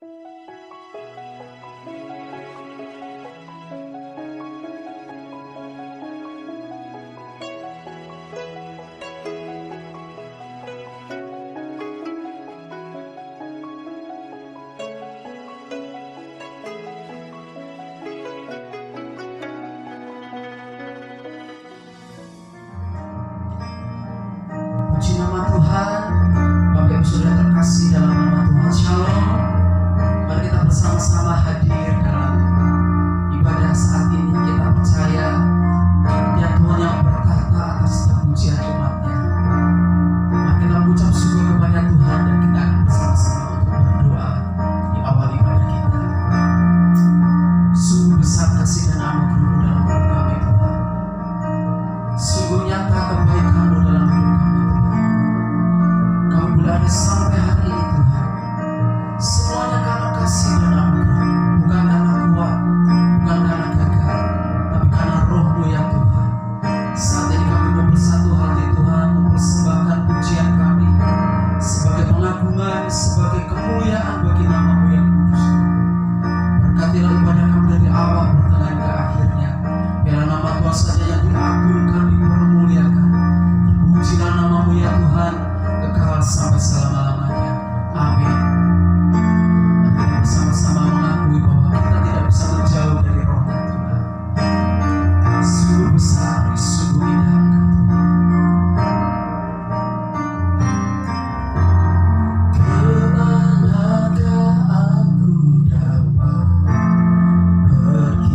Puji nama Tuhan. Bapak Ibu Saudara terkasih dalam nama Tuhan, Shalom. Mari kita bersama-sama hadir dalam ibadah saat ini. Kita percaya Dia Tuhan yang berkata atas setiap pujian umatnya. Mari kita mengucap syukur kepada Tuhan dan kita akan bersama-sama untuk berdoa di awal ibadah kita. Sungguh besar kasih dan anugerah-Mu dalam hidup kami, Tuhan. Sungguh nyata kebaikan-Mu dalam hidup kami, Tuhan. Kami berada sampai hari ini, Tuhan. Semuanya karena kasih dan anugerah, bukan karena kuat, bukan karena gagah, tapi karena Roh-Mu ya Tuhan. Saat ini kami mau bersatu hati, Tuhan, mempersembahkan pujian kami sebagai pengagungan, sebagai kemuliaan bagi nama-Mu yang kudus. Berkatilah ibadah kami dari awal pertengahan hingga akhirnya. Biarlah nama Tuhan saja yang diagungkan, dipermuliakan. Terpujilah nama-Mu ya Tuhan, kekal sampai selama-lamanya. Amin. Mari kita bersama-sama mengakui bahwa kita tidak bisa menjauh dari Roh-Nya Tuhan. Sungguh besar, sungguh indah Engkau, Tuhan. Kemanakah aku dapat pergi?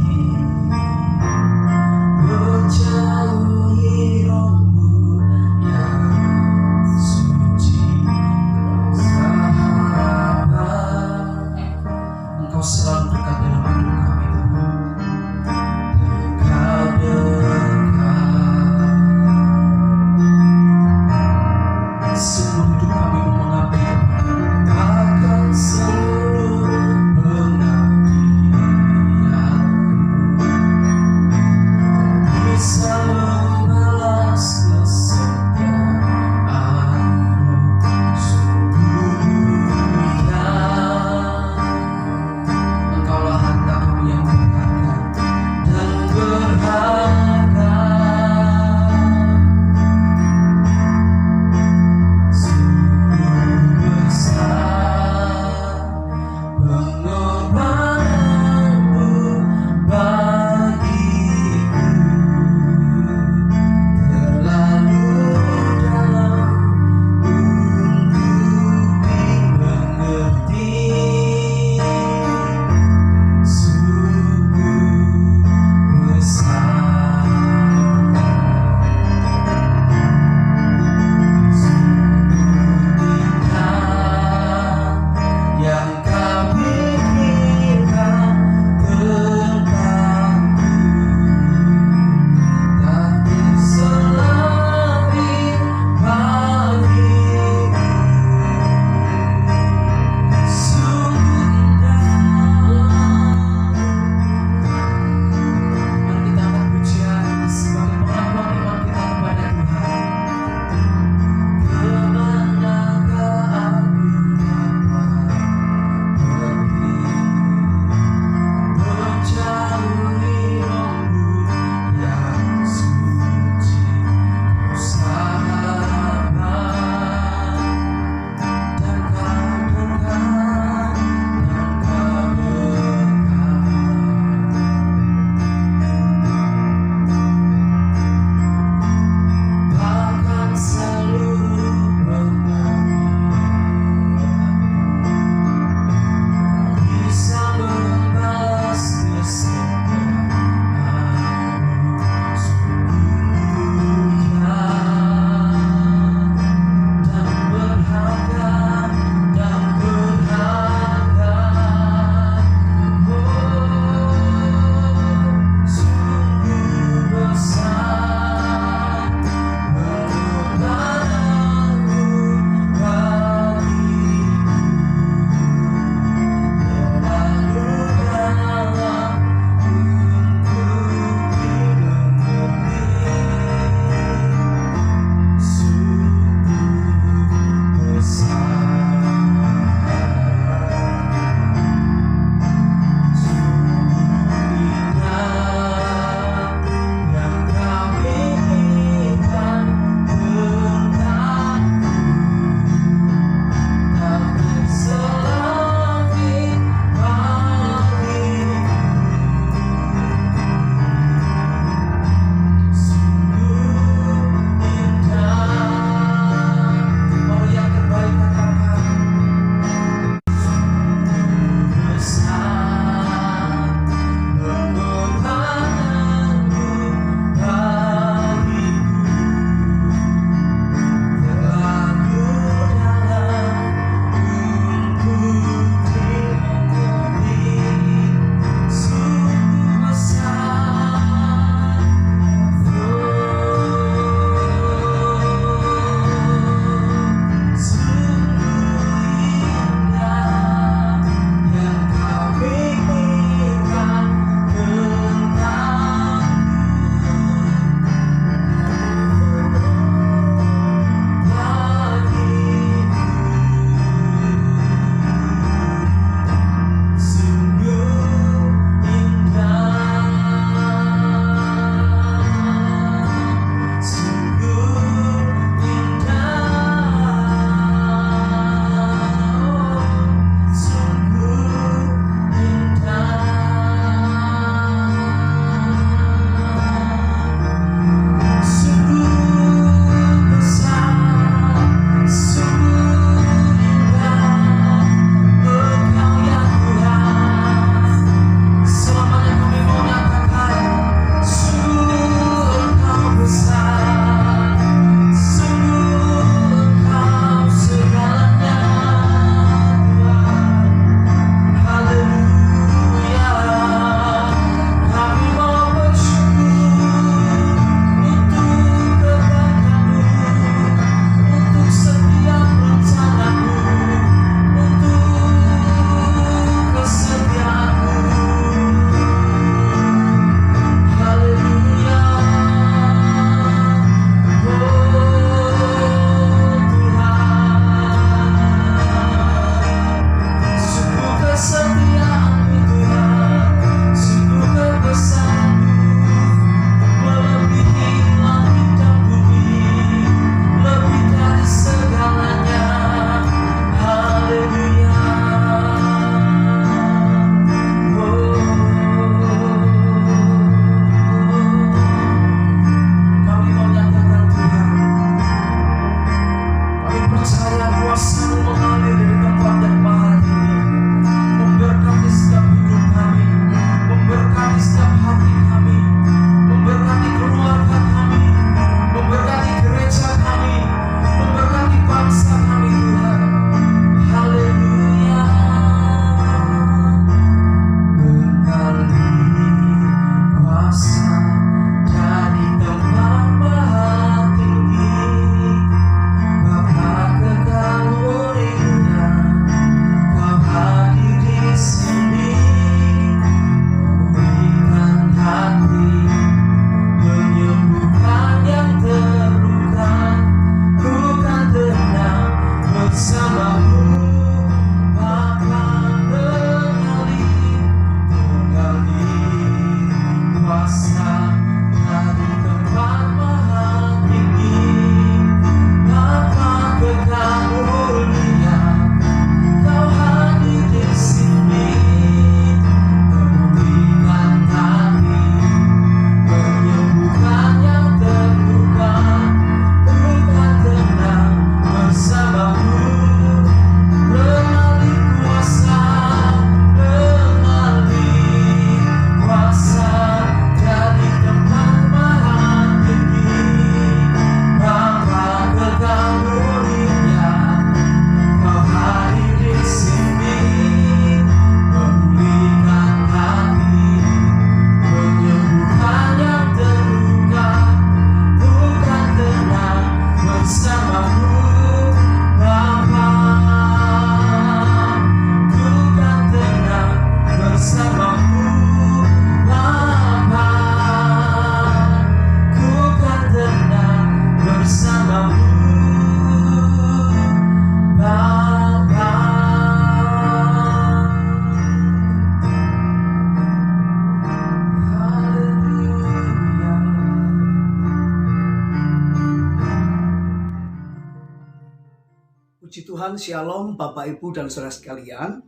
Tuhan, Shalom Bapak Ibu dan Saudara sekalian.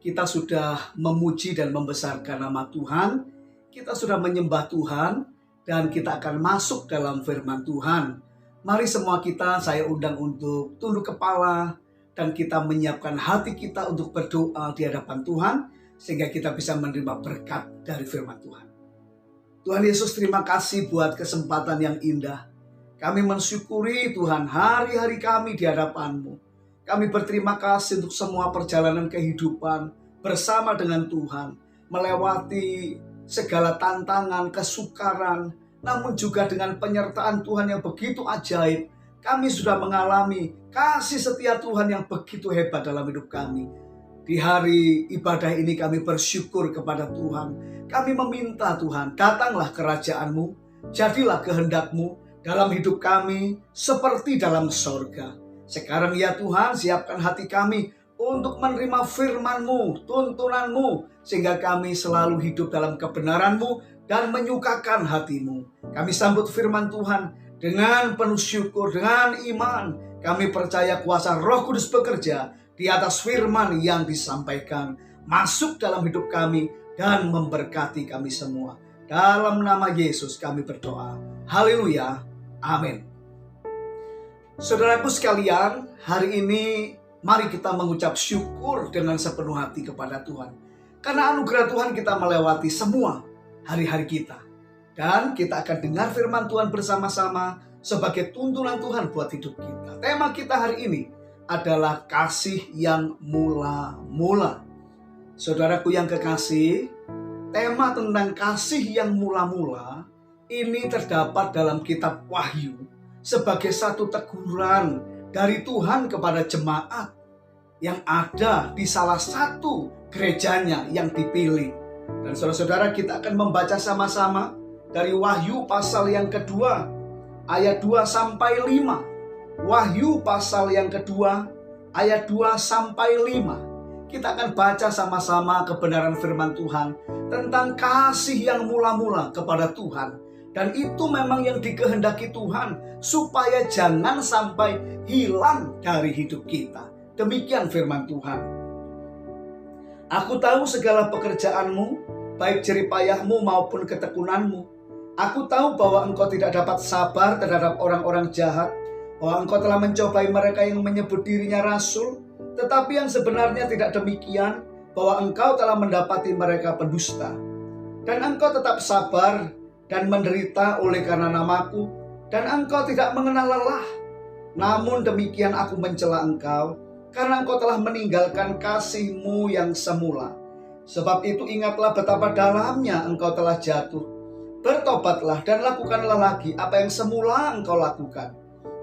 Kita sudah memuji dan membesarkan nama Tuhan. Kita sudah menyembah Tuhan dan kita akan masuk dalam firman Tuhan. Mari semua saya undang untuk tunduk kepala dan kita menyiapkan hati kita untuk berdoa di hadapan Tuhan sehingga kita bisa menerima berkat dari firman Tuhan. Tuhan Yesus, terima kasih buat kesempatan yang indah. Kami mensyukuri Tuhan hari-hari kami di hadapan-Mu. Kami berterima kasih untuk semua perjalanan kehidupan bersama dengan Tuhan. Melewati segala tantangan, kesukaran, namun juga dengan penyertaan Tuhan yang begitu ajaib. Kami sudah mengalami kasih setia Tuhan yang begitu hebat dalam hidup kami. Di hari ibadah ini kami bersyukur kepada Tuhan. Kami meminta Tuhan, datanglah kerajaan-Mu, jadilah kehendak-Mu dalam hidup kami seperti dalam sorga. Sekarang ya Tuhan, siapkan hati kami untuk menerima firman-Mu, tuntunan-Mu, sehingga kami selalu hidup dalam kebenaran-Mu dan menyukakan hati-Mu. Kami sambut firman Tuhan dengan penuh syukur, dengan iman. Kami percaya kuasa Roh Kudus bekerja di atas firman yang disampaikan, masuk dalam hidup kami dan memberkati kami semua. Dalam nama Yesus kami berdoa. Haleluya. Amin. Saudaraku sekalian, hari ini mari kita mengucap syukur dengan sepenuh hati kepada Tuhan. Karena anugerah Tuhan kita melewati semua hari-hari kita. Dan kita akan dengar firman Tuhan bersama-sama sebagai tuntunan Tuhan buat hidup kita. Tema kita hari ini adalah kasih yang mula-mula. Saudaraku yang kekasih, tema tentang kasih yang mula-mula ini terdapat dalam kitab Wahyu sebagai satu teguran dari Tuhan kepada jemaat yang ada di salah satu gerejanya yang dipilih. Dan saudara-saudara, kita akan membaca sama-sama dari Wahyu pasal yang kedua ayat 2 sampai 5. Wahyu pasal yang kedua ayat 2 sampai 5. Kita akan baca sama-sama kebenaran firman Tuhan tentang kasih yang mula-mula kepada Tuhan. Dan itu memang yang dikehendaki Tuhan, supaya jangan sampai hilang dari hidup kita. Demikian firman Tuhan. Aku tahu segala pekerjaanmu, baik jeripayahmu maupun ketekunanmu. Aku tahu bahwa engkau tidak dapat sabar terhadap orang-orang jahat, bahwa engkau telah mencobai mereka yang menyebut dirinya rasul, tetapi yang sebenarnya tidak demikian, bahwa engkau telah mendapati mereka pendusta. Dan engkau tetap sabar dan menderita oleh karena namaku, dan engkau tidak mengenal lelah. Namun demikian aku mencela engkau, karena engkau telah meninggalkan kasih-Mu yang semula. Sebab itu ingatlah betapa dalamnya engkau telah jatuh. Bertobatlah dan lakukanlah lagi apa yang semula engkau lakukan.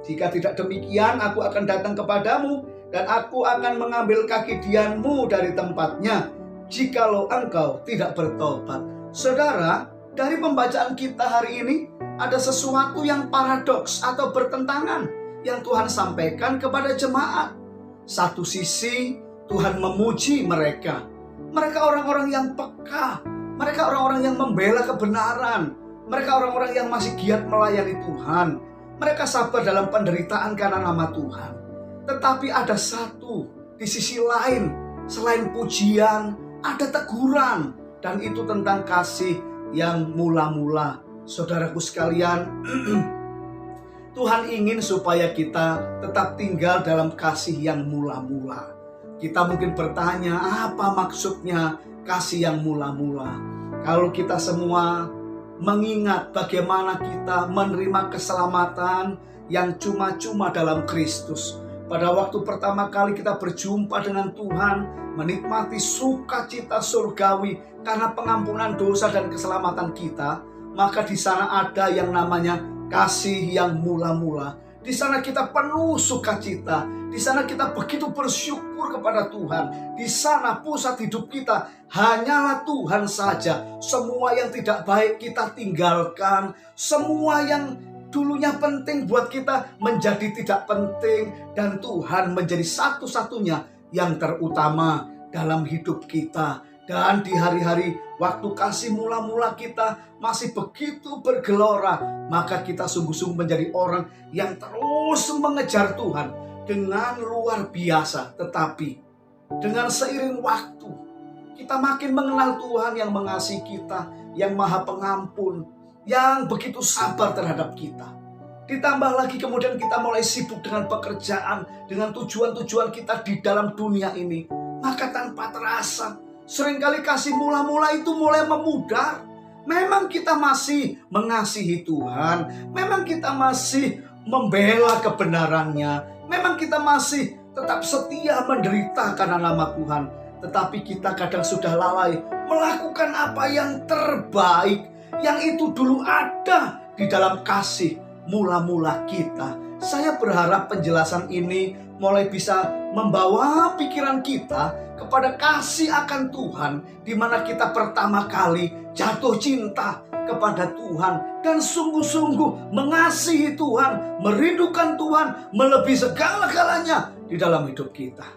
Jika tidak demikian, aku akan datang kepadamu, dan aku akan mengambil kaki dianmu dari tempatnya, jikalau engkau tidak bertobat. Saudara, dari pembacaan kita hari ini ada sesuatu yang paradoks atau bertentangan yang Tuhan sampaikan kepada jemaat. Satu sisi Tuhan memuji mereka. Mereka orang-orang yang peka. Mereka orang-orang yang membela kebenaran. Mereka orang-orang yang masih giat melayani Tuhan. Mereka sabar dalam penderitaan karena nama Tuhan. Tetapi ada satu di sisi lain, selain pujian, ada teguran. Dan itu tentang kasih yang mula-mula. Saudaraku sekalian, Tuhan ingin supaya kita tetap tinggal dalam kasih yang mula-mula. Kita mungkin bertanya, apa maksudnya kasih yang mula-mula? Kalau kita semua mengingat bagaimana kita menerima keselamatan yang cuma-cuma dalam Kristus. Pada waktu pertama kali kita berjumpa dengan Tuhan, menikmati sukacita surgawi karena pengampunan dosa dan keselamatan kita, maka di sana ada yang namanya kasih yang mula-mula. Di sana kita penuh sukacita. Di sana kita begitu bersyukur kepada Tuhan. Di sana pusat hidup kita hanyalah Tuhan saja. Semua yang tidak baik kita tinggalkan. Semua yang dulunya penting buat kita menjadi tidak penting. Dan Tuhan menjadi satu-satunya yang terutama dalam hidup kita. Dan di hari-hari waktu kasih mula-mula kita masih begitu bergelora, maka kita sungguh-sungguh menjadi orang yang terus mengejar Tuhan dengan luar biasa. Tetapi dengan seiring waktu, kita makin mengenal Tuhan yang mengasihi kita, yang maha pengampun, yang begitu sabar terhadap kita. Ditambah lagi kemudian kita mulai sibuk dengan pekerjaan, dengan tujuan-tujuan kita di dalam dunia ini. Maka tanpa terasa, seringkali kasih mula-mula itu mulai memudar. Memang kita masih mengasihi Tuhan, memang kita masih membela kebenarannya, memang kita masih tetap setia menderita karena nama Tuhan. Tetapi kita kadang sudah lalai melakukan apa yang terbaik, yang itu dulu ada di dalam kasih mula-mula kita. Saya berharap penjelasan ini mulai bisa membawa pikiran kita kepada kasih akan Tuhan, di mana kita pertama kali jatuh cinta kepada Tuhan dan sungguh-sungguh mengasihi Tuhan, merindukan Tuhan melebihi segala-galanya di dalam hidup kita.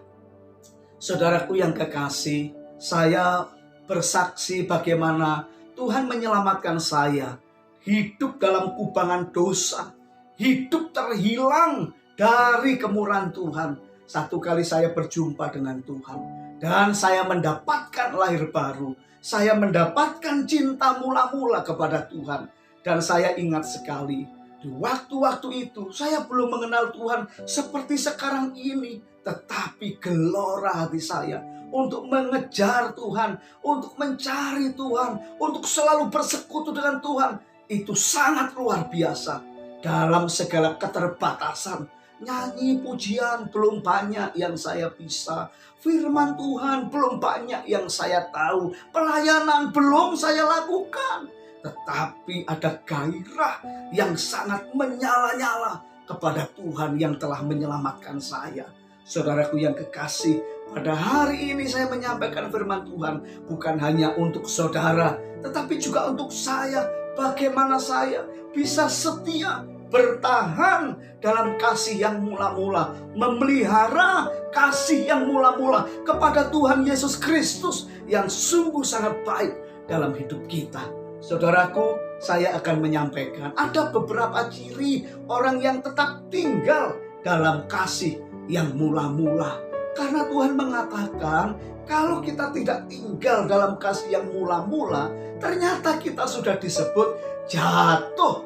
Saudaraku yang kekasih, saya bersaksi bagaimana Tuhan menyelamatkan saya hidup dalam kubangan dosa, hidup terhilang dari kemurahan Tuhan. Satu kali saya berjumpa dengan Tuhan dan saya mendapatkan lahir baru. Saya mendapatkan cinta mula-mula kepada Tuhan. Dan saya ingat sekali, di waktu-waktu itu saya belum mengenal Tuhan seperti sekarang ini. Tetapi gelora hati saya untuk mengejar Tuhan, untuk mencari Tuhan, untuk selalu bersekutu dengan Tuhan, itu sangat luar biasa. Dalam segala keterbatasan, nyanyi pujian belum banyak yang saya bisa, firman Tuhan belum banyak yang saya tahu, pelayanan belum saya lakukan, tetapi ada gairah yang sangat menyala-nyala kepada Tuhan yang telah menyelamatkan saya. Saudaraku yang kekasih, pada hari ini saya menyampaikan firman Tuhan bukan hanya untuk saudara, tetapi juga untuk saya. Bagaimana saya bisa setia bertahan dalam kasih yang mula-mula, memelihara kasih yang mula-mula kepada Tuhan Yesus Kristus yang sungguh sangat baik dalam hidup kita. Saudaraku, saya akan menyampaikan ada beberapa ciri orang yang tetap tinggal dalam kasih yang mula-mula. Karena Tuhan mengatakan, kalau kita tidak tinggal dalam kasih yang mula-mula, ternyata kita sudah disebut jatuh.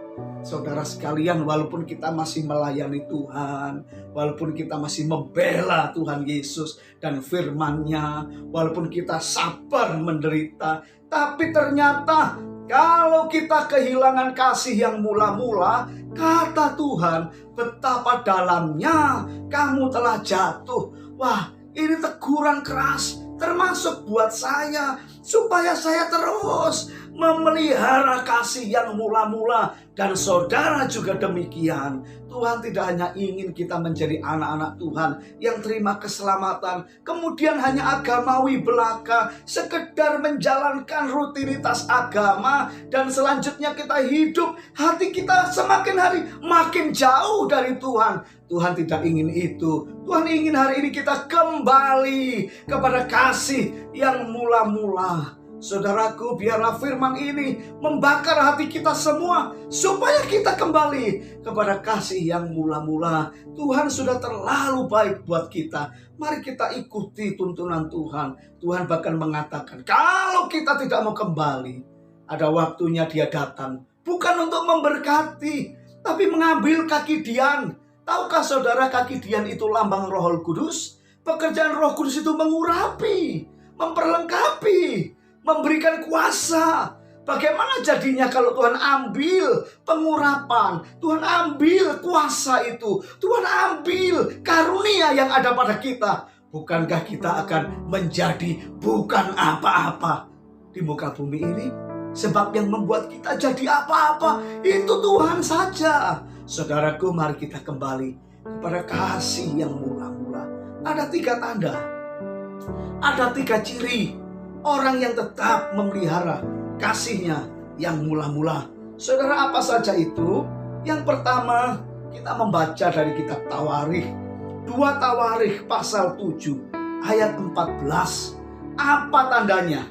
Saudara sekalian, walaupun kita masih melayani Tuhan, walaupun kita masih membela Tuhan Yesus dan firman-Nya, walaupun kita sabar menderita, tapi ternyata kalau kita kehilangan kasih yang mula-mula, kata Tuhan, betapa dalamnya kamu telah jatuh. Wah, ini teguran keras, termasuk buat saya, supaya saya terus memelihara kasih yang mula-mula. Dan saudara juga demikian. Tuhan tidak hanya ingin kita menjadi anak-anak Tuhan yang terima keselamatan, kemudian hanya agamawi belaka, sekedar menjalankan rutinitas agama, dan selanjutnya kita hidup, hati kita semakin hari makin jauh dari Tuhan. Tuhan tidak ingin itu. Tuhan ingin hari ini kita kembali kepada kasih yang mula-mula. Saudaraku, biarlah firman ini membakar hati kita semua, supaya kita kembali kepada kasih yang mula-mula. Tuhan sudah terlalu baik buat kita. Mari kita ikuti tuntunan Tuhan. Tuhan bahkan mengatakan, kalau kita tidak mau kembali, ada waktunya Dia datang, bukan untuk memberkati, tapi mengambil kaki Dian. Tahukah saudara, kaki Dian itu lambang Roh Kudus? Pekerjaan Roh Kudus itu mengurapi, memperlengkapi, memberikan kuasa. Bagaimana jadinya kalau Tuhan ambil pengurapan, Tuhan ambil kuasa itu, Tuhan ambil karunia yang ada pada kita? Bukankah kita akan menjadi bukan apa-apa di muka bumi ini? Sebab yang membuat kita jadi apa-apa itu Tuhan saja. Saudaraku, mari kita kembali kepada kasih yang mula-mula. Ada 3 tanda, ada 3 ciri orang yang tetap memelihara kasihnya yang mula-mula. Saudara, apa saja itu? Yang pertama, kita membaca dari kitab Tawarikh, 2 Tawarikh pasal 7 ayat 14. Apa tandanya?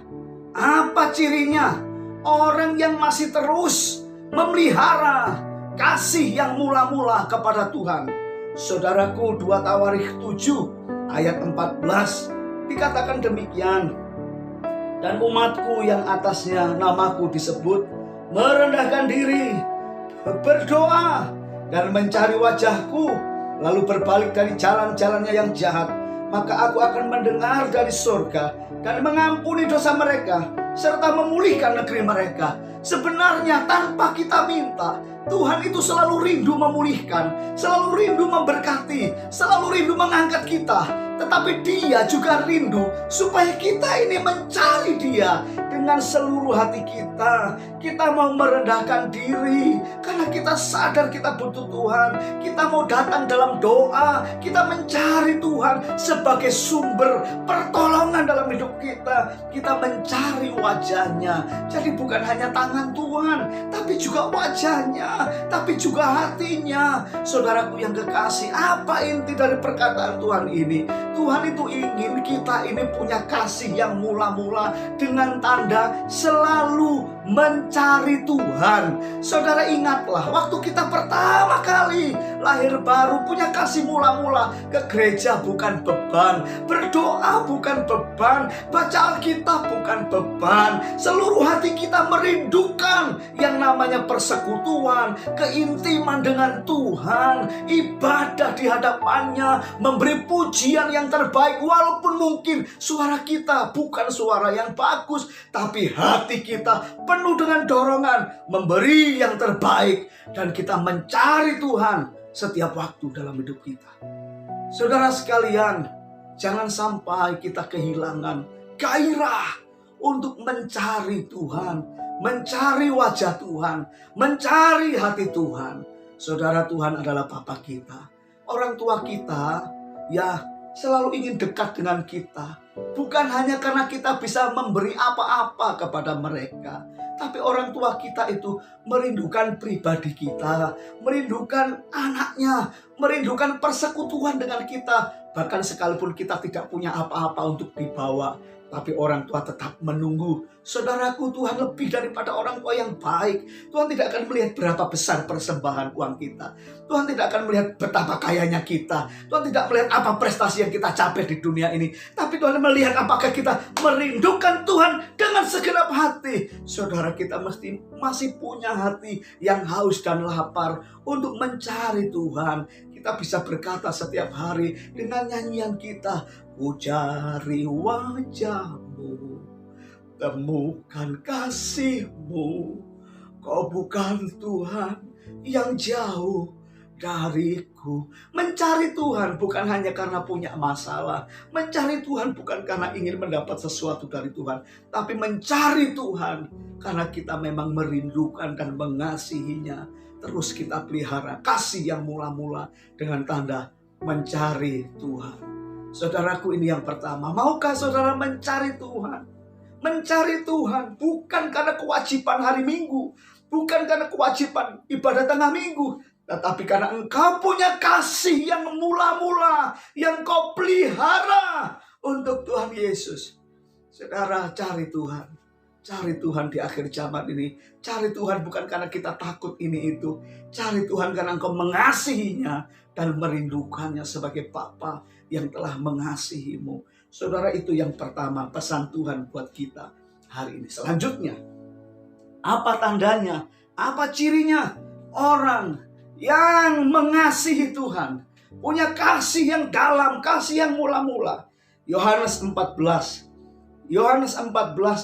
Apa cirinya? Orang yang masih terus memelihara kasih yang mula-mula kepada Tuhan. Saudaraku, 2 Tawarikh 7 ayat 14 dikatakan demikian. Dan umatku yang atasnya namaku disebut merendahkan diri, berdoa dan mencari wajahku, lalu berbalik dari jalan-jalannya yang jahat, maka aku akan mendengar dari surga dan mengampuni dosa mereka serta memulihkan negeri mereka. Sebenarnya tanpa kita minta, Tuhan itu selalu rindu memulihkan, selalu rindu memberkati, selalu rindu mengangkat kita. Tetapi Dia juga rindu supaya kita ini mencari Dia dengan seluruh hati kita. Kita mau merendahkan diri karena kita sadar kita butuh Tuhan. Kita mau datang dalam doa, kita mencari Tuhan sebagai sumber pertolongan dalam hidup kita. Kita mencari wajah-Nya. Jadi bukan hanya tangan Tuhan, tapi juga wajah-Nya, tapi juga hatinya. Saudaraku yang kekasih, apa inti dari perkataan Tuhan ini? Tuhan itu ingin kita ini punya kasih yang mula-mula dengan tanda selalu mencari Tuhan. Saudara ingatlah, waktu kita pertama kali lahir baru punya kasih mula-mula, ke gereja bukan beban, berdoa bukan beban, baca Alkitab bukan beban. Seluruh hati kita merindukan yang namanya persekutuan, keintiman dengan Tuhan, ibadah di hadapannya, memberi pujian yang terbaik. Walaupun mungkin suara kita bukan suara yang bagus, tapi hati kita penuh dengan dorongan memberi yang terbaik, dan kita mencari Tuhan setiap waktu dalam hidup kita. Saudara sekalian, jangan sampai kita kehilangan gairah untuk mencari Tuhan, mencari wajah Tuhan, mencari hati Tuhan. Saudara, Tuhan adalah Bapa kita. Orang tua kita ya selalu ingin dekat dengan kita. Bukan hanya karena kita bisa memberi apa-apa kepada mereka, tapi orang tua kita itu merindukan pribadi kita, merindukan anaknya, merindukan persekutuan dengan kita. Bahkan sekalipun kita tidak punya apa-apa untuk dibawa, tapi orang tua tetap menunggu. Saudaraku, Tuhan lebih daripada orang tua yang baik. Tuhan tidak akan melihat berapa besar persembahan uang kita. Tuhan tidak akan melihat betapa kayanya kita. Tuhan tidak melihat apa prestasi yang kita capai di dunia ini. Tapi Tuhan melihat apakah kita merindukan Tuhan dengan segenap hati. Saudara, kita masih punya hati yang haus dan lapar untuk mencari Tuhan. Kita bisa berkata setiap hari dengan nyanyian kita, ku cari wajah-Mu, temukan kasih-Mu. Kau bukan Tuhan yang jauh dariku. Mencari Tuhan bukan hanya karena punya masalah. Mencari Tuhan bukan karena ingin mendapat sesuatu dari Tuhan, tapi mencari Tuhan karena kita memang merindukan dan mengasihinya. Terus kita pelihara kasih yang mula-mula dengan tanda mencari Tuhan. Saudaraku, ini yang pertama. Maukah saudara mencari Tuhan? Mencari Tuhan bukan karena kewajiban hari Minggu, bukan karena kewajiban ibadah tengah minggu, tetapi karena engkau punya kasih yang mula-mula, yang kau pelihara untuk Tuhan Yesus. Saudara, cari Tuhan. Cari Tuhan di akhir zaman ini. Cari Tuhan bukan karena kita takut ini itu. Cari Tuhan karena engkau mengasihinya dan merindukannya sebagai Bapa yang telah mengasihimu. Saudara, itu yang pertama, pesan Tuhan buat kita hari ini. Selanjutnya, apa tandanya? Apa cirinya? Orang yang mengasihi Tuhan, punya kasih yang dalam, kasih yang mula-mula. Yohanes 14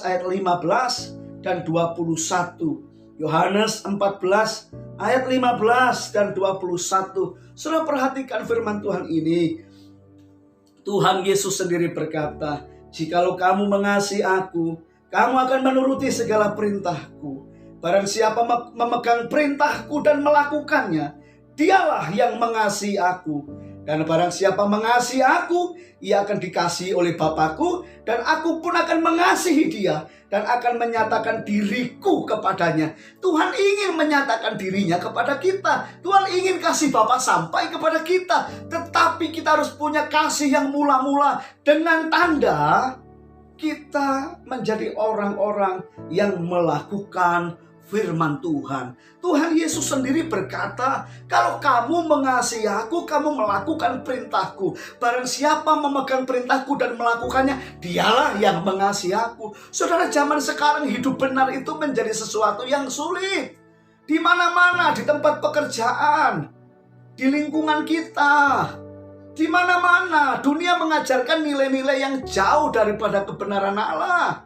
ayat 15 dan 21. Yohanes 14 ayat 15 dan 21. Saudara, perhatikan firman Tuhan ini. Tuhan Yesus sendiri berkata, jikalau kamu mengasihi aku, kamu akan menuruti segala perintahku. Barang siapa memegang perintahku dan melakukannya, dialah yang mengasihi aku. Dan barang siapa mengasihi aku, ia akan dikasihi oleh Bapakku, dan aku pun akan mengasihi dia, dan akan menyatakan diriku kepadanya. Tuhan ingin menyatakan dirinya kepada kita. Tuhan ingin kasih Bapa sampai kepada kita. Tetapi kita harus punya kasih yang mula-mula dengan tanda kita menjadi orang-orang yang melakukan firman Tuhan. Tuhan Yesus sendiri berkata, kalau kamu mengasihi aku, kamu melakukan perintahku. Barang siapa memegang perintahku dan melakukannya, dialah yang mengasihi aku. Saudara, zaman sekarang hidup benar itu menjadi sesuatu yang sulit. Di mana-mana, di tempat pekerjaan, di lingkungan kita, di mana-mana dunia mengajarkan nilai-nilai yang jauh daripada kebenaran Allah.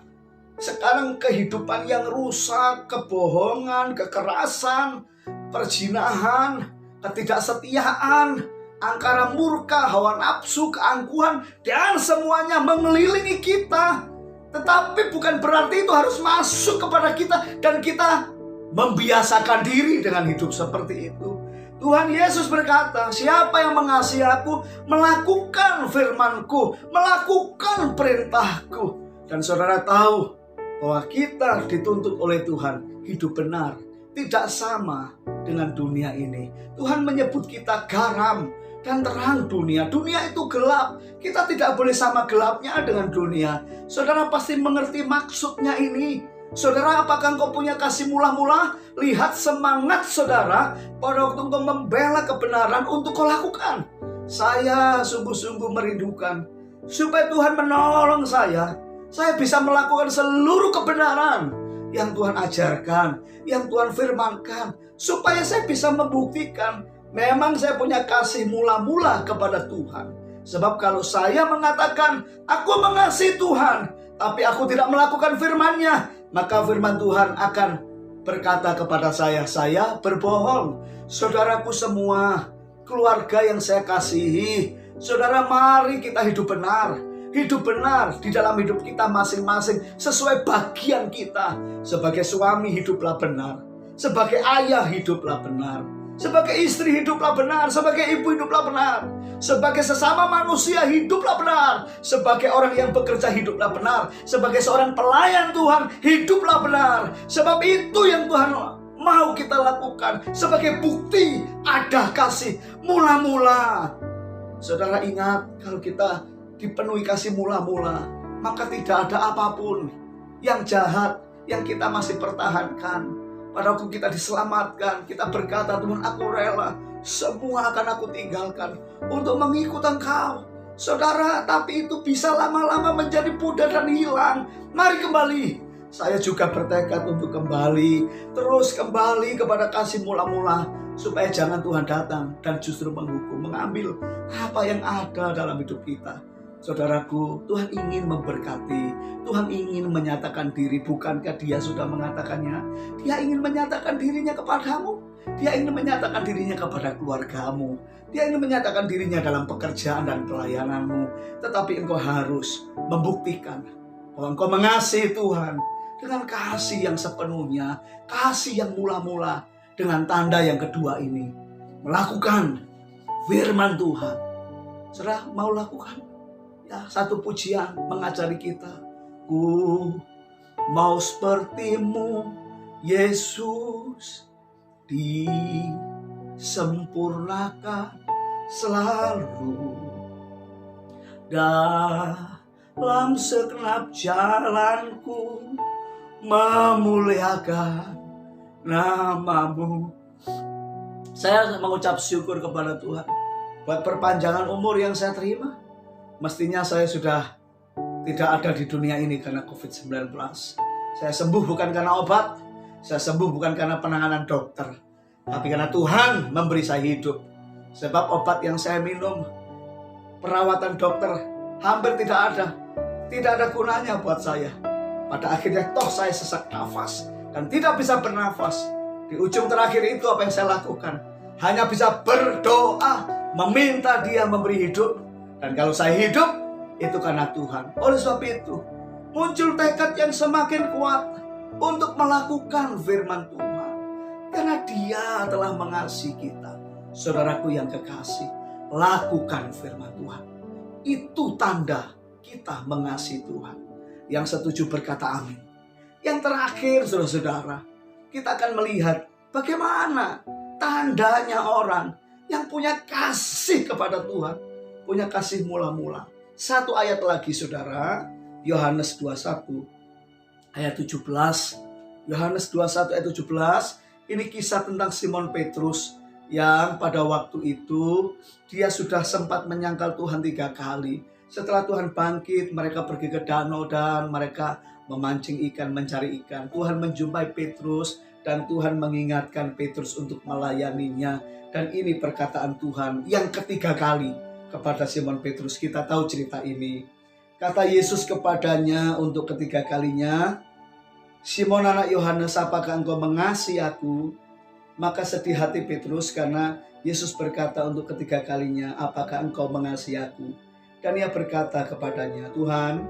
Sekarang kehidupan yang rusak, kebohongan, kekerasan, perzinahan, ketidaksetiaan, angkara murka, hawa nafsu, keangkuhan, dan semuanya mengelilingi kita. Tetapi bukan berarti itu harus masuk kepada kita dan kita membiasakan diri dengan hidup seperti itu. Tuhan Yesus berkata, siapa yang mengasihi aku, melakukan firman-Ku, melakukan perintah-Ku. Dan saudara tahu bahwa kita dituntut oleh Tuhan hidup benar, tidak sama dengan dunia ini. Tuhan menyebut kita garam dan terang dunia. Dunia itu gelap, kita tidak boleh sama gelapnya dengan dunia. Saudara pasti mengerti maksudnya ini. Saudara, apakah engkau punya kasih mula-mula? Lihat semangat saudara pada waktu engkau membela kebenaran untuk kau lakukan. Saya sungguh-sungguh merindukan supaya Tuhan menolong saya bisa melakukan seluruh kebenaran yang Tuhan ajarkan, yang Tuhan firmankan, supaya saya bisa membuktikan memang saya punya kasih mula-mula kepada Tuhan. Sebab kalau saya mengatakan aku mengasihi Tuhan, tapi aku tidak melakukan firman-Nya, maka firman Tuhan akan berkata kepada saya berbohong. Saudaraku semua, keluarga yang saya kasihi, saudara, mari kita hidup benar. Hidup benar di dalam hidup kita masing-masing sesuai bagian kita. Sebagai suami hiduplah benar, sebagai ayah hiduplah benar, sebagai istri hiduplah benar, sebagai ibu hiduplah benar, sebagai sesama manusia hiduplah benar, sebagai orang yang bekerja hiduplah benar, sebagai seorang pelayan Tuhan hiduplah benar. Sebab itu yang Tuhan mau kita lakukan sebagai bukti ada kasih mula-mula. Saudara ingat, kalau kita dipenuhi kasih mula-mula, maka tidak ada apapun yang jahat yang kita masih pertahankan. Pada waktu kita diselamatkan, kita berkata, Tuhan, aku rela, semua akan aku tinggalkan untuk mengikut Engkau. Saudara, tapi itu bisa lama-lama menjadi pudar dan hilang. Mari kembali. Saya juga bertekad untuk terus kembali kepada kasih mula-mula, supaya jangan Tuhan datang dan justru menghukum, mengambil apa yang ada dalam hidup kita. Saudaraku, Tuhan ingin memberkati, Tuhan ingin menyatakan diri. Bukankah Dia sudah mengatakannya? Dia ingin menyatakan dirinya kepadamu, Dia ingin menyatakan dirinya kepada keluargamu, Dia ingin menyatakan dirinya dalam pekerjaan dan pelayananmu. Tetapi engkau harus membuktikan bahwa engkau mengasihi Tuhan dengan kasih yang sepenuhnya, kasih yang mula-mula. Dengan tanda yang kedua ini, melakukan firman Tuhan. Saudara mau lakukan? Ya, satu pujian mengajari kita. Ku mau sepertimu, Yesus, disempurnakan selalu dalam segenap jalanku, memuliakan nama-Mu. Saya mengucap syukur kepada Tuhan buat perpanjangan umur yang saya terima. Mestinya saya sudah tidak ada di dunia ini karena COVID-19. Saya sembuh bukan karena obat, saya sembuh bukan karena penanganan dokter, tapi karena Tuhan memberi saya hidup. Sebab obat yang saya minum, perawatan dokter hampir tidak ada gunanya buat saya. Pada akhirnya toh saya sesak nafas dan tidak bisa bernafas. Di ujung terakhir itu apa yang saya lakukan? Hanya bisa berdoa, meminta Dia memberi hidup. Dan kalau saya hidup, itu karena Tuhan. Oleh sebab itu, muncul tekad yang semakin kuat untuk melakukan firman Tuhan. Karena Dia telah mengasihi kita. Saudaraku yang kekasih, lakukan firman Tuhan. Itu tanda kita mengasihi Tuhan. Yang setuju berkata amin. Yang terakhir, saudara-saudara, kita akan melihat bagaimana tandanya orang yang punya kasih kepada Tuhan, punya kasih mula-mula. Satu ayat lagi, saudara, Yohanes 21 ayat 17 Yohanes 21 ayat 17, ini kisah tentang Simon Petrus yang pada waktu itu dia sudah sempat menyangkal Tuhan 3 kali. Setelah Tuhan bangkit, mereka pergi ke danau dan mereka memancing ikan, mencari ikan. Tuhan menjumpai Petrus dan Tuhan mengingatkan Petrus untuk melayaninya. Dan ini perkataan Tuhan yang ketiga kali kepada Simon Petrus. Kita tahu cerita ini. Kata Yesus kepadanya untuk ketiga kalinya, "Simon anak Yohanes, apakah engkau mengasihi aku?" Maka sedih hati Petrus karena Yesus berkata untuk ketiga kalinya, "Apakah engkau mengasihi aku?" Dan ia berkata kepadanya, "Tuhan,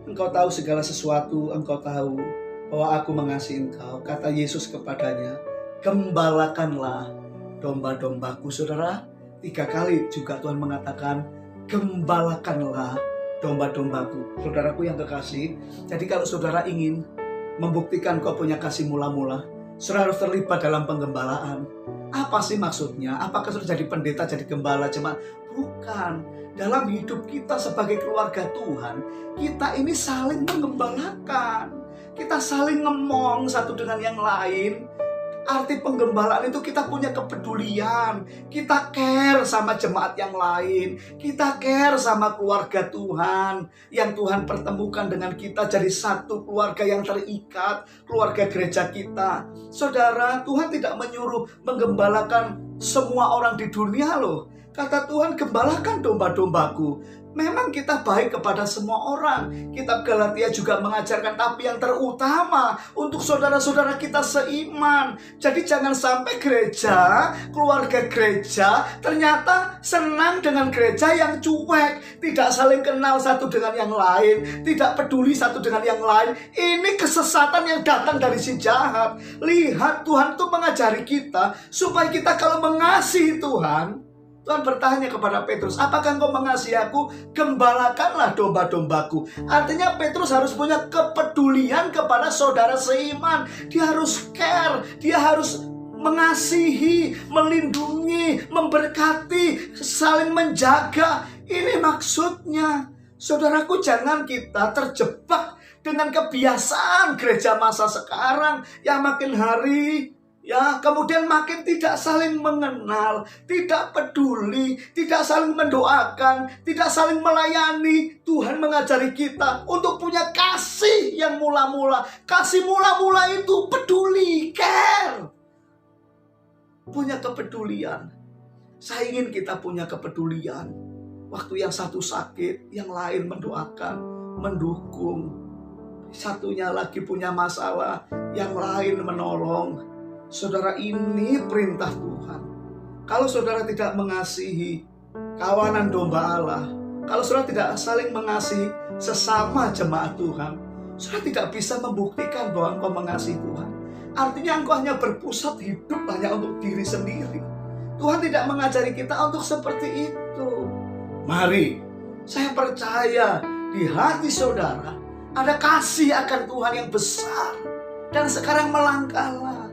engkau tahu segala sesuatu, engkau tahu bahwa aku mengasihi engkau." Kata Yesus kepadanya, "Gembalakanlah domba-dombaku." Saudara, 3 kali juga Tuhan mengatakan, "Gembalakanlah domba-dombaku." Saudaraku yang kekasih, jadi kalau saudara ingin membuktikan kau punya kasih mula-mula, saudara harus terlibat dalam penggembalaan. Apa sih maksudnya? Apakah sudah jadi pendeta, jadi gembala? Bukan. Dalam hidup kita sebagai keluarga Tuhan, kita ini saling menggembalakan. Kita saling ngomong satu dengan yang lain. Arti penggembalaan itu kita punya kepedulian. Kita care sama jemaat yang lain. Kita care sama keluarga Tuhan. Yang Tuhan pertemukan dengan kita jadi satu keluarga yang terikat. Keluarga gereja kita. Saudara, Tuhan tidak menyuruh menggembalakan semua orang di dunia loh. Kata Tuhan, "Gembalakan domba-dombaku." Memang kita baik kepada semua orang. Kitab Galatia juga mengajarkan, tapi yang terutama untuk saudara-saudara kita seiman. Jadi jangan sampai gereja, keluarga gereja ternyata senang dengan gereja yang cuek, tidak saling kenal satu dengan yang lain, tidak peduli satu dengan yang lain. Ini kesesatan yang datang dari si jahat. Lihat, Tuhan itu mengajari kita supaya kita kalau mengasihi Tuhan, Tuhan bertanya kepada Petrus, "Apakah engkau mengasihi aku? Gembalakanlah domba-dombaku." Artinya Petrus harus punya kepedulian kepada saudara seiman. Dia harus care, dia harus mengasihi, melindungi, memberkati, saling menjaga. Ini maksudnya. Saudaraku, jangan kita terjebak dengan kebiasaan gereja masa sekarang yang makin hari kemudian makin tidak saling mengenal, tidak peduli, tidak saling mendoakan, tidak saling melayani. Tuhan mengajari kita untuk punya kasih yang mula-mula. Kasih mula-mula itu peduli, care. Punya kepedulian. Saya ingin kita punya kepedulian. Waktu yang satu sakit, yang lain mendoakan, mendukung. Satunya lagi punya masalah, yang lain menolong. Saudara, ini perintah Tuhan. Kalau saudara tidak mengasihi kawanan domba Allah, kalau saudara tidak saling mengasihi sesama jemaat Tuhan, saudara tidak bisa membuktikan bahwa engkau mengasihi Tuhan. Artinya engkau hanya berpusat hidup hanya untuk diri sendiri. Tuhan tidak mengajari kita untuk seperti itu. Mari, saya percaya di hati saudara ada kasih akan Tuhan yang besar. Dan sekarang melangkahlah.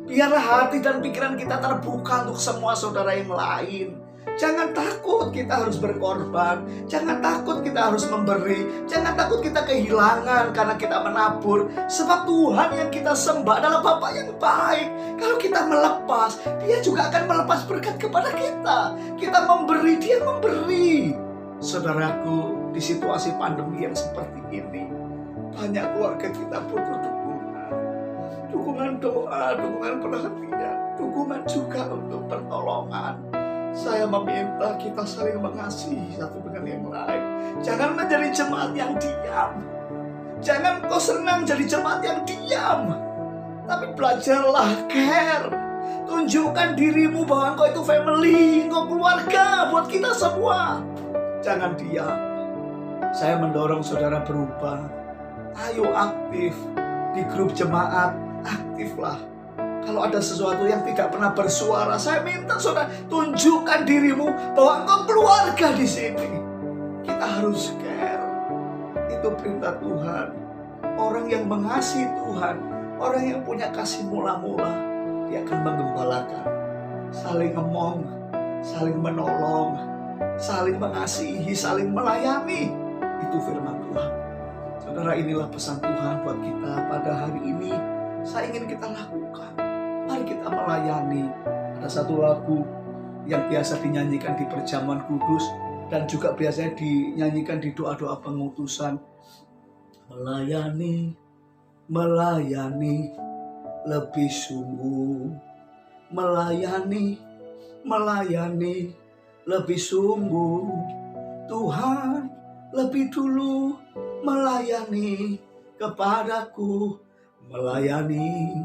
Biarlah hati dan pikiran kita terbuka untuk semua saudara yang lain. Jangan takut kita harus berkorban. Jangan takut kita harus memberi. Jangan takut kita kehilangan karena kita menabur. Sebab Tuhan yang kita sembah adalah Bapa yang baik. Kalau kita melepas, Dia juga akan melepas berkat kepada kita. Kita memberi, Dia memberi. Saudaraku, di situasi pandemi yang seperti ini, banyak keluarga kita butuh dukungan doa, dukungan perhatian, dukungan juga untuk pertolongan. Saya meminta kita saling mengasihi satu dengan yang lain. Jangan menjadi jemaat yang diam. Jangan kau senang jadi jemaat yang diam. Tapi belajarlah care. Tunjukkan dirimu bahwa engkau itu family, engkau keluarga buat kita semua. Jangan diam. Saya mendorong saudara berubah. Ayo aktif di grup jemaat. Aktiflah. Kalau ada sesuatu yang tidak pernah bersuara, saya minta saudara tunjukkan dirimu bahwa engkau keluarga di sini. Kita harus care. Itu perintah Tuhan. Orang yang mengasihi Tuhan, orang yang punya kasih mula-mula, dia akan menggembalakan, saling ngomong, saling menolong, saling mengasihi, saling melayani. Itu firman Tuhan. Saudara, inilah pesan Tuhan buat kita pada hari ini. saya ingin kita lakukan. Mari kita melayani. Ada satu lagu yang biasa dinyanyikan di perjamuan kudus dan juga biasanya dinyanyikan di doa-doa pengutusan. Melayani, melayani lebih sungguh. Melayani, melayani lebih sungguh. Tuhan lebih dulu melayani kepadaku. Melayani,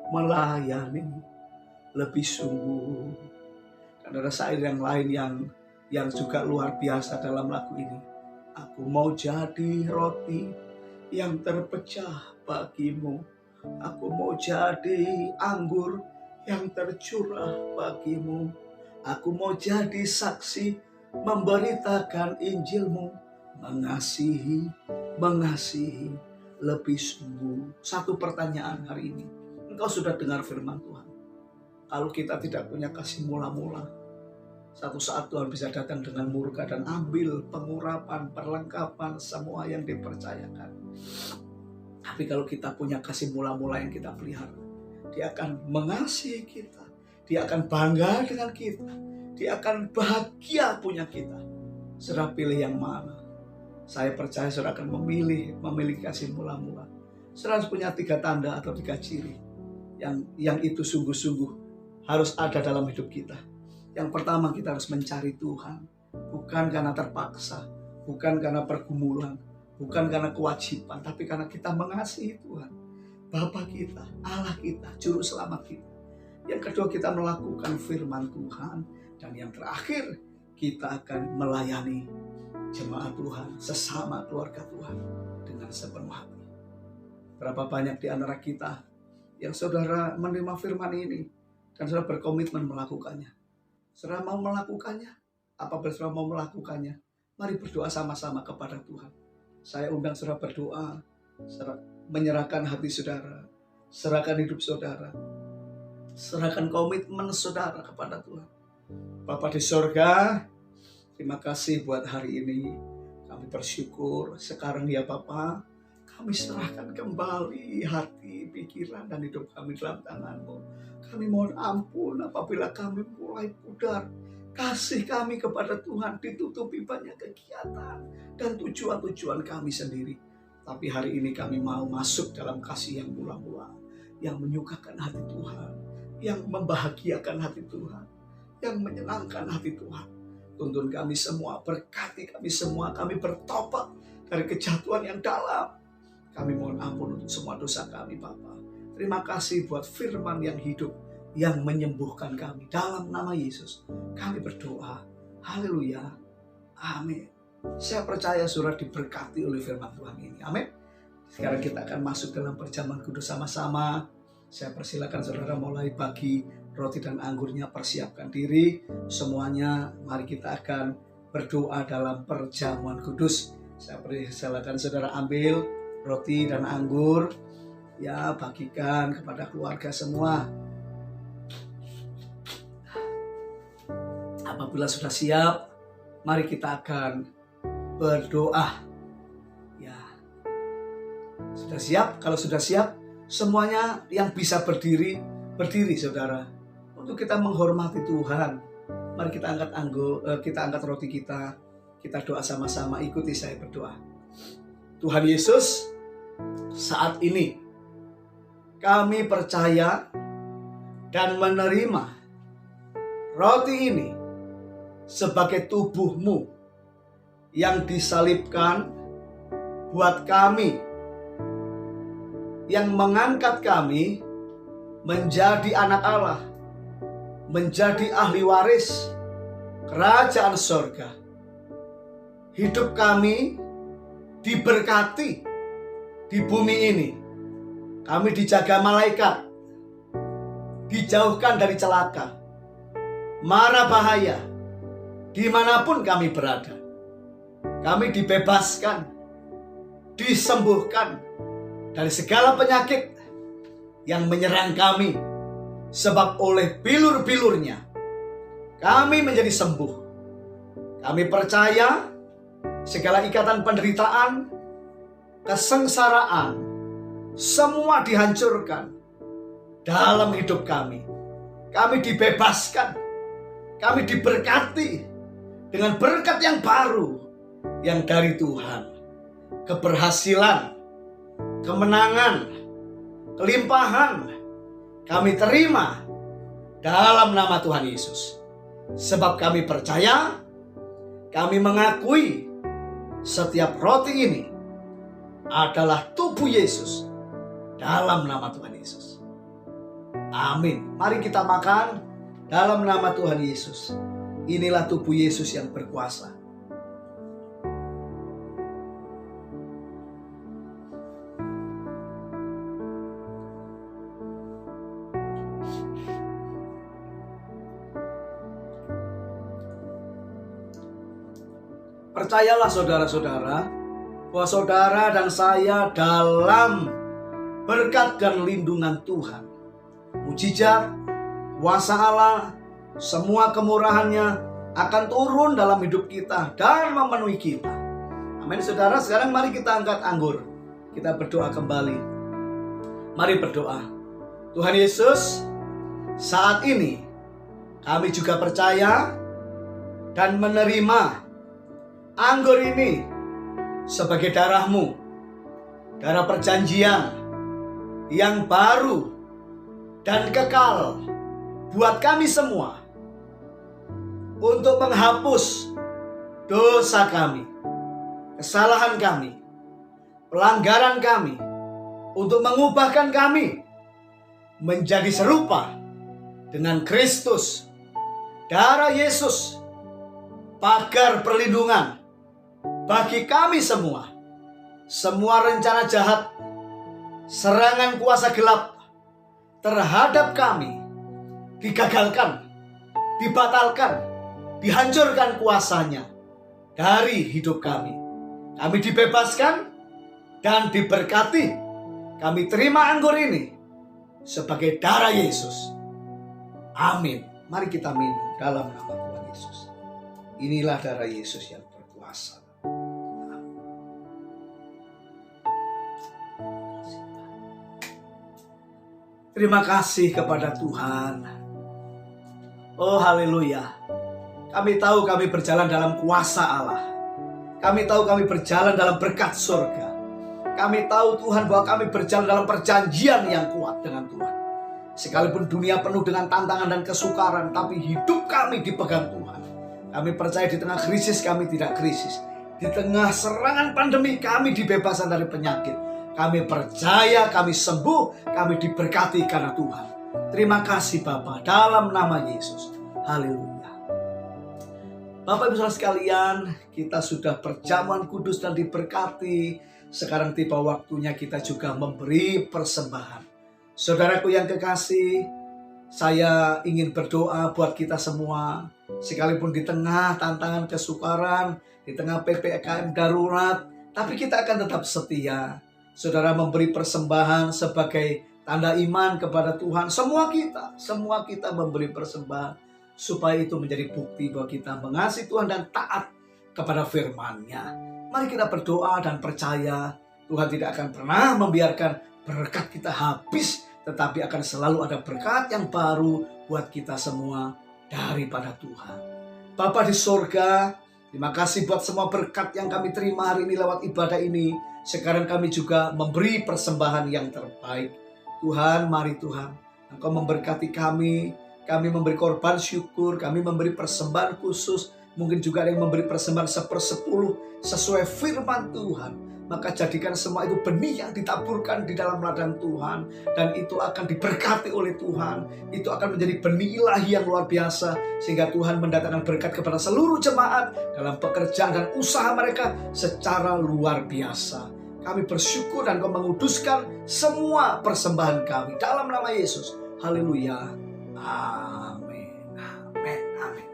melayani lebih sungguh. Dan ada syair yang lain yang juga luar biasa dalam lagu ini. Aku mau jadi roti yang terpecah bagimu. Aku mau jadi anggur yang tercurah bagimu. Aku mau jadi saksi memberitakan Injilmu. Mengasihi, mengasihi lebih sungguh. Satu pertanyaan hari ini. Engkau sudah dengar firman Tuhan. Kalau kita tidak punya kasih mula-mula, satu saat Tuhan bisa datang dengan murka dan ambil pengurapan, perlengkapan, semua yang dipercayakan. Tapi kalau kita punya kasih mula-mula yang kita pelihara, Dia akan mengasihi kita. Dia akan bangga dengan kita. Dia akan bahagia punya kita. Saudara pilih yang mana? Saya percaya saudara akan memiliki kasih mula-mula. Saudara harus punya 3 tanda atau 3 ciri yang itu sungguh-sungguh harus ada dalam hidup kita. Yang pertama, kita harus mencari Tuhan, bukan karena terpaksa, bukan karena pergumulan, bukan karena kewajiban, tapi karena kita mengasihi Tuhan, Bapa kita, Allah kita, Juru Selamat kita. Yang kedua, kita melakukan firman Tuhan, dan yang terakhir, kita akan melayani jemaat Tuhan, sesama keluarga Tuhan dengan sepenuh hati. Berapa banyak di antara kita yang saudara menerima firman ini dan saudara berkomitmen melakukannya. Saudara mau melakukannya? Apabila saudara mau melakukannya, mari berdoa sama-sama kepada Tuhan. Saya undang saudara berdoa, saudara menyerahkan hati saudara, serahkan hidup saudara, serahkan komitmen saudara kepada Tuhan. Bapa di sorga, terima kasih buat hari ini. Kami bersyukur sekarang ya Bapa, kami serahkan kembali hati, pikiran, dan hidup kami dalam tangan-Mu. Kami mohon ampun apabila kami mulai pudar. Kasih kami kepada Tuhan ditutupi banyak kegiatan dan tujuan-tujuan kami sendiri. Tapi hari ini kami mau masuk dalam kasih yang mula-mula, yang menyukakan hati Tuhan, yang membahagiakan hati Tuhan, yang menyenangkan hati Tuhan. Tuntun kami semua, berkati kami semua, kami bertobat dari kejatuhan yang dalam. Kami mohon ampun untuk semua dosa kami, Bapa. Terima kasih buat firman yang hidup, yang menyembuhkan kami. Dalam nama Yesus, kami berdoa. Haleluya. Amin. Saya percaya saudara diberkati oleh firman Tuhan ini. Amin. Sekarang kita akan masuk dalam perjamuan kudus sama-sama. Saya persilakan saudara mulai bagi roti dan anggurnya, persiapkan diri. Semuanya, mari kita akan berdoa dalam perjamuan kudus. Saya persilakan saudara ambil roti dan anggur. Ya, bagikan kepada keluarga semua. Apabila sudah siap, mari kita akan berdoa. Ya, sudah siap? Kalau sudah siap, semuanya yang bisa berdiri, berdiri saudara. Untuk kita menghormati Tuhan. Mari kita angkat roti kita. Kita doa sama-sama, ikuti saya berdoa. Tuhan Yesus, saat ini kami percaya dan menerima roti ini sebagai tubuh-Mu yang disalibkan buat kami, yang mengangkat kami menjadi anak Allah, menjadi ahli waris kerajaan sorga. Hidup kami diberkati di bumi ini. Kami dijaga malaikat, dijauhkan dari celaka, mara bahaya, dimanapun kami berada. Kami dibebaskan, disembuhkan dari segala penyakit yang menyerang kami, sebab oleh bilur-bilurnya kami menjadi sembuh. Kami percaya segala ikatan penderitaan, kesengsaraan, semua dihancurkan dalam hidup kami. Kami dibebaskan, kami diberkati dengan berkat yang baru yang dari Tuhan. Keberhasilan, kemenangan, kelimpahan kami terima dalam nama Tuhan Yesus. Sebab kami percaya, kami mengakui setiap roti ini adalah tubuh Yesus dalam nama Tuhan Yesus. Amin. Mari kita makan dalam nama Tuhan Yesus. Inilah tubuh Yesus yang berkuasa. Percayalah saudara-saudara, bahwa saudara dan saya dalam berkat dan lindungan Tuhan. Mujizat, kuasa Allah, semua kemurahannya akan turun dalam hidup kita dan memenuhi kita. Amin saudara. Sekarang mari kita angkat anggur. Kita berdoa kembali. Mari berdoa. Tuhan Yesus, saat ini kami juga percaya dan menerima anggur ini sebagai darah-Mu, darah perjanjian yang baru dan kekal buat kami semua, untuk menghapus dosa kami, kesalahan kami, pelanggaran kami, untuk mengubahkan kami menjadi serupa dengan Kristus. Darah Yesus, pagar perlindungan bagi kami semua. Semua rencana jahat, serangan kuasa gelap terhadap kami digagalkan, dibatalkan, dihancurkan kuasanya dari hidup kami. Kami dibebaskan dan diberkati. Kami terima anggur ini sebagai darah Yesus. Amin. Mari kita minum dalam nama Tuhan Yesus. Inilah darah Yesus yang berkuasa. Terima kasih kepada Tuhan. Oh haleluya. Kami tahu kami berjalan dalam kuasa Allah. Kami tahu kami berjalan dalam berkat surga. Kami tahu Tuhan bahwa kami berjalan dalam perjanjian yang kuat dengan Tuhan. Sekalipun dunia penuh dengan tantangan dan kesukaran, tapi hidup kami dipegang Tuhan. Kami percaya di tengah krisis kami tidak krisis. Di tengah serangan pandemi kami dibebaskan dari penyakit. Kami percaya kami sembuh, kami diberkati karena Tuhan. Terima kasih Bapa, dalam nama Yesus. Haleluya. Bapak Ibu Saudara sekalian, kita sudah perjamuan kudus dan diberkati. Sekarang tiba waktunya kita juga memberi persembahan. Saudaraku yang kekasih, saya ingin berdoa buat kita semua. Sekalipun di tengah tantangan kesukaran, di tengah PPKM darurat, tapi kita akan tetap setia. Saudara memberi persembahan sebagai tanda iman kepada Tuhan. Semua kita memberi persembahan supaya itu menjadi bukti bahwa kita mengasihi Tuhan dan taat kepada firman-Nya. Mari kita berdoa dan percaya Tuhan tidak akan pernah membiarkan berkat kita habis, tetapi akan selalu ada berkat yang baru buat kita semua daripada Tuhan. Bapa di sorga, terima kasih buat semua berkat yang kami terima hari ini lewat ibadah ini. Sekarang kami juga memberi persembahan yang terbaik. Tuhan, mari Tuhan, Engkau memberkati kami. Kami memberi korban syukur, kami memberi persembahan khusus. Mungkin juga ada yang memberi persembahan 1/10 sesuai firman Tuhan. Maka jadikan semua itu benih yang ditaburkan di dalam ladang Tuhan. Dan itu akan diberkati oleh Tuhan. Itu akan menjadi benih ilahi yang luar biasa. Sehingga Tuhan mendatangkan berkat kepada seluruh jemaat dalam pekerjaan dan usaha mereka secara luar biasa. Kami bersyukur dan Kau menguduskan semua persembahan kami. Dalam nama Yesus. Haleluya. Amin. Amin. Amin.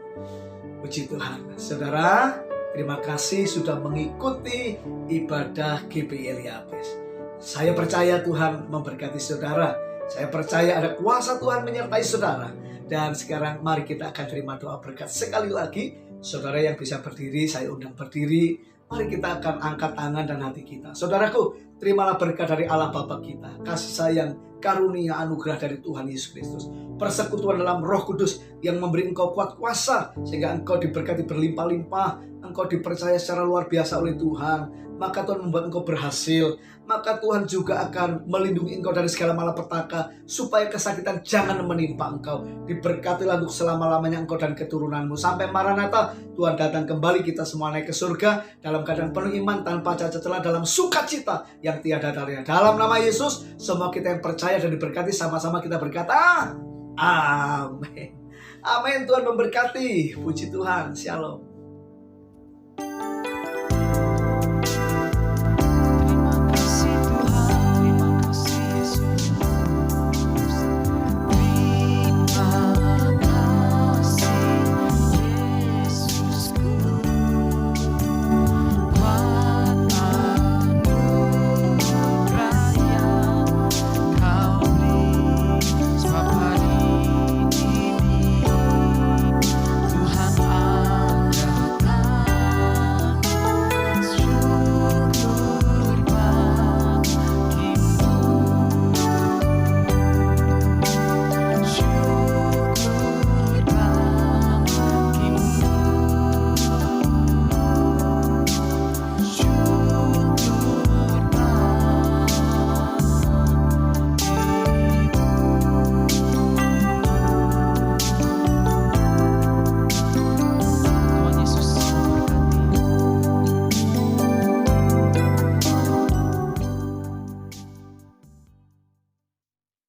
Puji Tuhan. Saudara, terima kasih sudah mengikuti ibadah GBI Eliabes. Saya percaya Tuhan memberkati saudara. Saya percaya ada kuasa Tuhan menyertai saudara. Dan sekarang mari kita akan terima doa berkat. Sekali lagi, saudara yang bisa berdiri, saya undang berdiri. Mari kita akan angkat tangan dan hati kita. Saudaraku, terimalah berkat dari Allah Bapa kita. Kasih sayang karunia anugerah dari Tuhan Yesus Kristus, persekutuan dalam Roh Kudus yang memberi engkau kuat kuasa sehingga engkau diberkati berlimpah-limpah, engkau dipercaya secara luar biasa oleh Tuhan, maka Tuhan membuat engkau berhasil. Maka Tuhan juga akan melindungi engkau dari segala malapetaka, supaya kesakitan jangan menimpa engkau. Diberkatilah untuk selama-lamanya engkau dan keturunanmu. Sampai Maranatha, Tuhan datang kembali, kita semua naik ke surga dalam keadaan penuh iman, tanpa cacat celah, dalam sukacita yang tiada tarinya. Dalam nama Yesus, semua kita yang percaya dan diberkati, sama-sama kita berkata, amin. Amin. Tuhan memberkati. Puji Tuhan. Shalom.